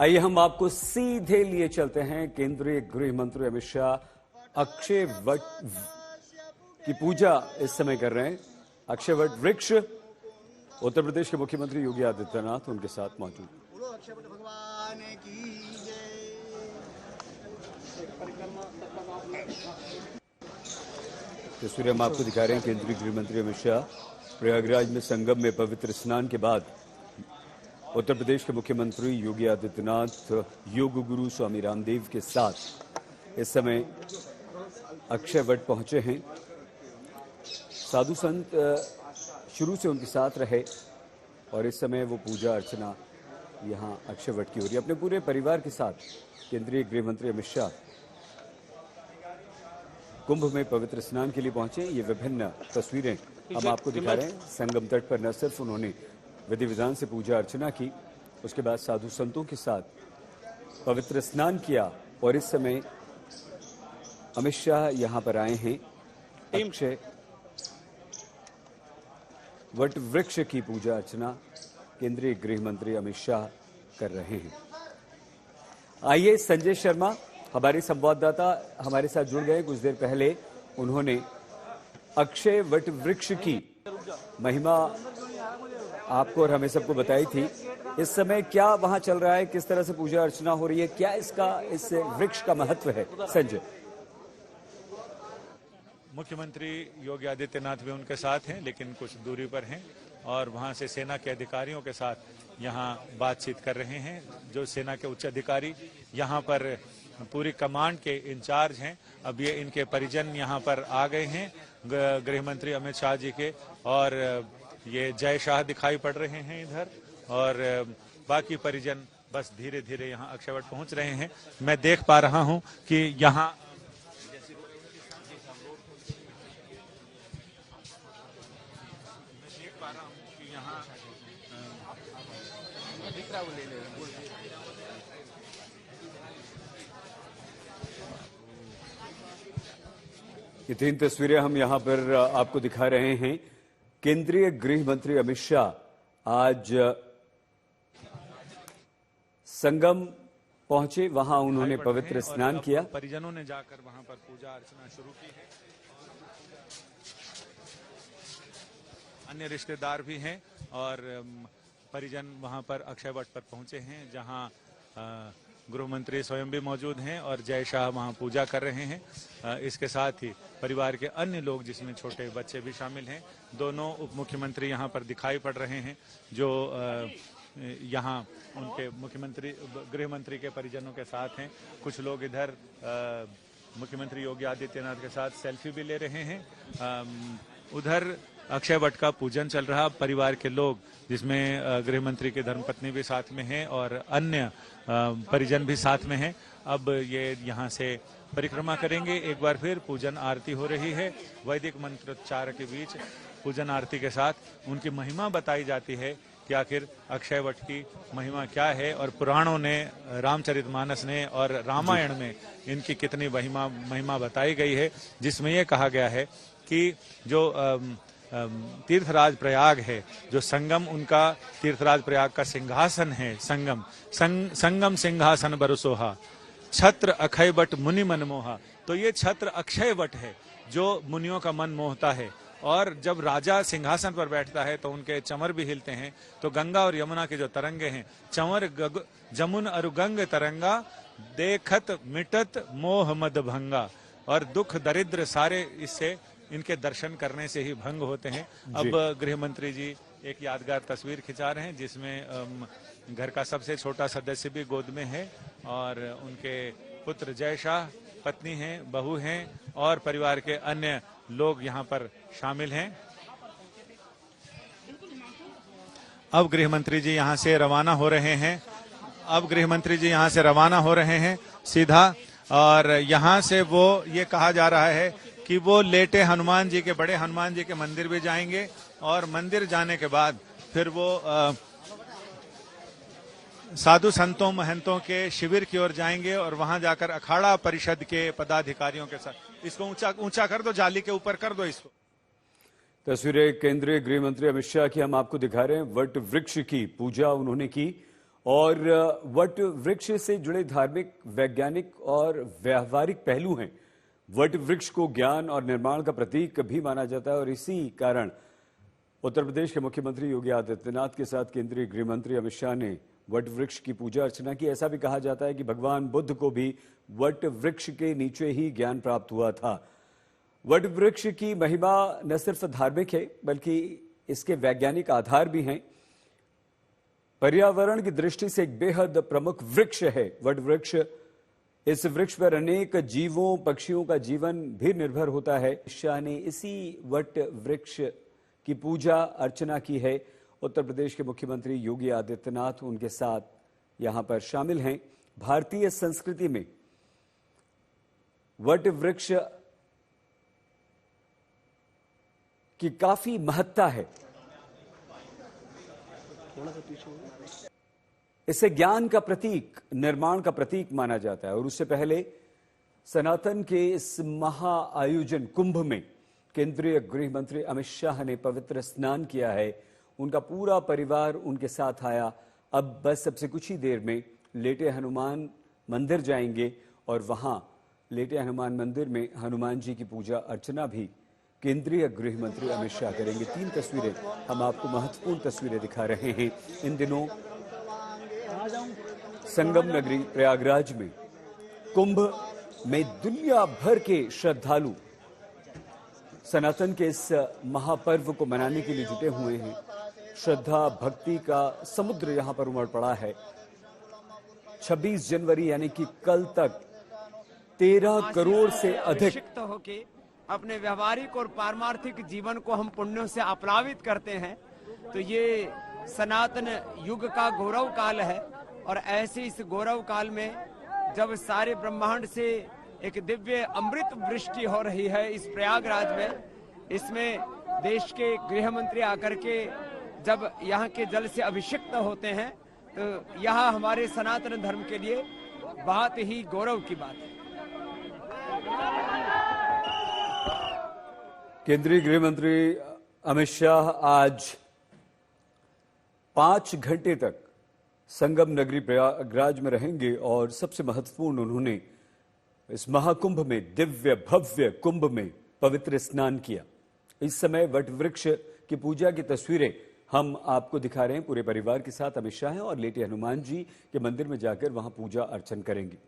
आइए हम आपको सीधे लिए चलते हैं। केंद्रीय गृह मंत्री अमित शाह अक्षय वट की पूजा इस समय कर रहे हैं। अक्षय वट वृक्ष उत्तर प्रदेश के मुख्यमंत्री योगी आदित्यनाथ उनके साथ मौजूद। तस्वीरें हम आपको दिखा रहे हैं। केंद्रीय गृह मंत्री अमित शाह प्रयागराज में संगम में पवित्र स्नान के बाद उत्तर प्रदेश के मुख्यमंत्री योगी आदित्यनाथ योग गुरु स्वामी रामदेव के साथ इस समय अक्षय वट पहुंचे हैं। साधु संत शुरू से उनके साथ रहे और इस समय वो पूजा अर्चना यहां अक्षय वट की हो रही है। अपने पूरे परिवार के साथ केंद्रीय गृह मंत्री अमित शाह कुंभ में पवित्र स्नान के लिए पहुंचे। ये विभिन्न तस्वीरें हम आपको दिखा रहे हैं। संगम तट पर न सिर्फ उन्होंने विधि विधान से पूजा अर्चना की, उसके बाद साधु संतों के साथ पवित्र स्नान किया और इस समय अमित शाह यहां पर आए हैं। अक्षय वट वृक्ष की पूजा अर्चना केंद्रीय गृह मंत्री अमित शाह कर रहे हैं। आइए संजय शर्मा हमारे संवाददाता हमारे साथ जुड़ गए। कुछ देर पहले उन्होंने अक्षय वट वृक्ष की महिमा आपको और हमें सबको बताई थी। इस समय क्या वहां चल रहा है, किस तरह से पूजा अर्चना हो रही है, क्या इस वृक्ष का महत्व है? संजय। मुख्यमंत्री योगी आदित्यनाथ भी उनके साथ हैं, लेकिन कुछ दूरी पर हैं और वहां से सेना के अधिकारियों के साथ यहां बातचीत कर रहे हैं। जो सेना के उच्च अधिकारी यहां पर पूरी कमांड के इंचार्ज हैं। अब ये इनके परिजन यहां पर आ गए हैं गृह मंत्री अमित शाह जी के, और ये जय शाह दिखाई पड़ रहे हैं इधर, और बाकी परिजन बस धीरे धीरे यहाँ अक्षय वट पहुंच रहे हैं। मैं देख पा रहा हूं कि यहाँ ये तीन तस्वीरें हम यहां पर आपको दिखा रहे हैं। केंद्रीय गृह मंत्री अमित शाह आज संगम पहुंचे, वहां उन्होंने पवित्र स्नान किया। परिजनों ने जाकर वहां पर पूजा अर्चना शुरू की है। अन्य रिश्तेदार भी हैं और परिजन वहां पर अक्षय वट पर पहुंचे हैं, जहां गृह मंत्री स्वयं भी मौजूद हैं और जय शाह वहां पूजा कर रहे हैं। इसके साथ ही परिवार के अन्य लोग, जिसमें छोटे बच्चे भी शामिल हैं। दोनों उप मुख्यमंत्री यहां पर दिखाई पड़ रहे हैं, जो यहां उनके मुख्यमंत्री गृह मंत्री के परिजनों के साथ हैं। कुछ लोग इधर मुख्यमंत्री योगी आदित्यनाथ के साथ सेल्फी भी ले रहे हैं। उधर अक्षय वट का पूजन चल रहा। परिवार के लोग, जिसमें गृह मंत्री की धर्मपत्नी भी साथ में है और अन्य परिजन भी साथ में हैं, अब ये यहाँ से परिक्रमा करेंगे। एक बार फिर पूजन आरती हो रही है। वैदिक मंत्रोच्चार के बीच पूजन आरती के साथ उनकी महिमा बताई जाती है कि आखिर अक्षय वट की महिमा क्या है, और पुराणों ने, रामचरितमानस ने और रामायण में इनकी कितनी महिमा बताई गई है, जिसमें यह कहा गया है कि जो तीर्थराज प्रयाग है, जो संगम उनका तीर्थराज प्रयाग का सिंहासन है, संगम सिंहासन बरसोहा, छत्र अक्षय वट मुनि मन मोहा। तो ये छत्र अक्षय वट है जो मुनियों का मन मोहता है। और जब राजा सिंहासन पर बैठता है तो उनके चमर भी हिलते हैं। तो गंगा और यमुना के जो तरंगे हैं, चंवर जमुन अरु गंग तरंगा, देखत मिटत मोह मद भंगा, और दुख दरिद्र सारे इससे, इनके दर्शन करने से ही भंग होते हैं। अब गृह मंत्री जी एक यादगार तस्वीर खिंचा रहे हैं, जिसमें घर का सबसे छोटा सदस्य भी गोद में है और उनके पुत्र जय शाह, पत्नी हैं, बहू हैं और परिवार के अन्य लोग यहाँ पर शामिल हैं। अब गृह मंत्री जी यहाँ से रवाना हो रहे हैं। सीधा, और यहाँ से वो ये कहा जा रहा है कि वो लेटे हनुमान जी के, बड़े हनुमान जी के मंदिर भी जाएंगे, और मंदिर जाने के बाद फिर वो साधु संतों महंतों के शिविर की ओर जाएंगे और वहां जाकर अखाड़ा परिषद के पदाधिकारियों के साथ, इसको ऊंचा कर दो, जाली के ऊपर कर दो इसको। तस्वीरें केंद्रीय गृह मंत्री अमित शाह की हम आपको दिखा रहे हैं। वट वृक्ष की पूजा उन्होंने की और वट वृक्ष से जुड़े धार्मिक, वैज्ञानिक और व्यवहारिक पहलू हैं। वट वृक्ष को ज्ञान और निर्माण का प्रतीक भी माना जाता है और इसी कारण उत्तर प्रदेश के मुख्यमंत्री योगी आदित्यनाथ के साथ केंद्रीय गृह मंत्री अमित शाह ने वट वृक्ष की पूजा अर्चना की। ऐसा भी कहा जाता है कि भगवान बुद्ध को भी वट वृक्ष के नीचे ही ज्ञान प्राप्त हुआ था। वट वृक्ष की महिमा न सिर्फ धार्मिक है बल्कि इसके वैज्ञानिक आधार भी हैं। पर्यावरण की दृष्टि से एक बेहद प्रमुख वृक्ष है वट वृक्ष। इस वृक्ष पर अनेक जीवों, पक्षियों का जीवन भी निर्भर होता है। शाह ने इसी वट वृक्ष की पूजा अर्चना की है। उत्तर प्रदेश के मुख्यमंत्री योगी आदित्यनाथ उनके साथ यहां पर शामिल हैं। भारतीय संस्कृति में वट वृक्ष की काफी महत्ता है। इसे ज्ञान का प्रतीक, निर्माण का प्रतीक माना जाता है और उससे पहले सनातन के इस महाआयोजन कुंभ में केंद्रीय गृह मंत्री अमित शाह ने पवित्र स्नान किया है। उनका पूरा परिवार उनके साथ आया। अब बस सबसे कुछ ही देर में लेटे हनुमान मंदिर जाएंगे और वहां लेटे हनुमान मंदिर में हनुमान जी की पूजा अर्चना भी केंद्रीय गृह मंत्री अमित शाह करेंगे। 3 तस्वीरें हम आपको महत्वपूर्ण तस्वीरें दिखा रहे हैं। इन दिनों संगम नगरी प्रयागराज में कुंभ में दुनिया भर के श्रद्धालु सनातन के इस महापर्व को मनाने के लिए जुटे हुए हैं। श्रद्धा भक्ति का समुद्र यहां पर उमड़ पड़ा है। 26 जनवरी यानी कि कल तक 13 करोड़ से अधिक होके अपने व्यवहारिक और पारमार्थिक जीवन को हम पुण्यों से अपलावित करते हैं। तो ये सनातन युग का गौरव काल है और ऐसे इस गौरव काल में जब सारे ब्रह्मांड से एक दिव्य अमृत वृष्टि हो रही है इस प्रयागराज में, इसमें देश के गृह मंत्री आकर के जब यहाँ के जल से अभिषिक्त होते हैं तो यह हमारे सनातन धर्म के लिए बहुत ही गौरव की बात है। केंद्रीय गृह मंत्री अमित शाह आज 5 घंटे तक संगम नगरी प्रयागराज में रहेंगे और सबसे महत्वपूर्ण उन्होंने इस महाकुंभ में, दिव्य भव्य कुंभ में पवित्र स्नान किया। इस समय वट वृक्ष की पूजा की तस्वीरें हम आपको दिखा रहे हैं। पूरे परिवार के साथ अमित शाह हैं और लेटे हनुमान जी के मंदिर में जाकर वहां पूजा अर्चन करेंगे।